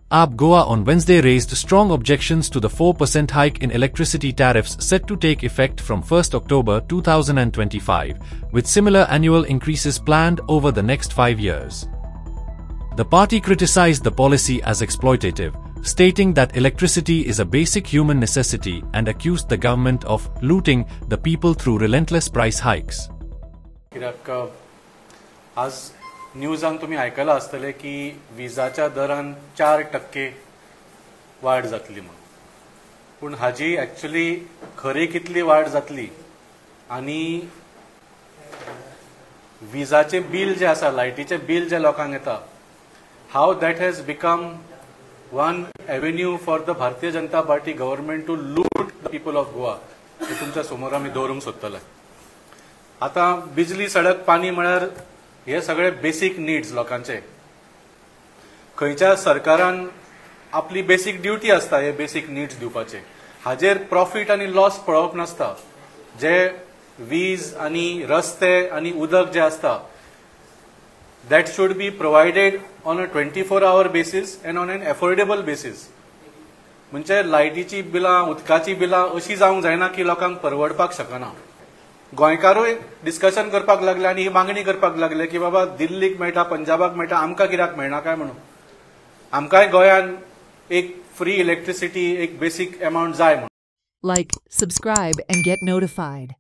AB Goa on Wednesday raised strong objections to the 4% hike in electricity tariffs set to take effect from 1st October 2025, with similar annual increases planned over the next 5 years. The party criticized the policy as exploitative, stating that electricity is a basic human necessity and accused the government of looting the people through relentless price hikes. आज न्यूजान तुम्ही आयकला आसतले की विजाच्या दरान 4% वाढ जातली म्हणून, पण हाजी एक्चुअली खरी कितली वाढ जातली आणि विजाचे बिल जे आसा, लायटीचे बिल जे लोकांक येता, how that has become one avenue for the Bharatiya Janata Party government to loot the people of Goa, हे तुमच्या समोर आम्ही दवरूंक सोदतले. आता बिजली, सडक, पाणी म्हळ्यार हे सगळे बेसिक नीड्स लोकांचे. खंयच्या सरकारान आपली बेसिक ड्युटी असता हे बेसिक नीड्स दिवपाचे. हाजेर प्रॉफिट आणि लॉस पळोवप नासता. जे वीज आणि रस्ते आणि उदक जे असता, that should be provided on a 24-hour basis and on an affordable basis. म्हणजे लायटीची बिलां, उदकाची बिलां अशी जावंक जायना की लोकांक परवडपाक शकना. गोंयकारूय डिस्कशन करपाक लागले आणि ही मागणी करपाक लागले की बाबा दिल्लीक मेळटा, पंजाबाक मेळटा, आमकां कित्याक मेळना काय म्हणून. आमकांय गोंयान एक फ्री इलेक्ट्रिसिटी, एक बेसिक अमाउंट जाय म्हणून. Like, subscribe and get notified.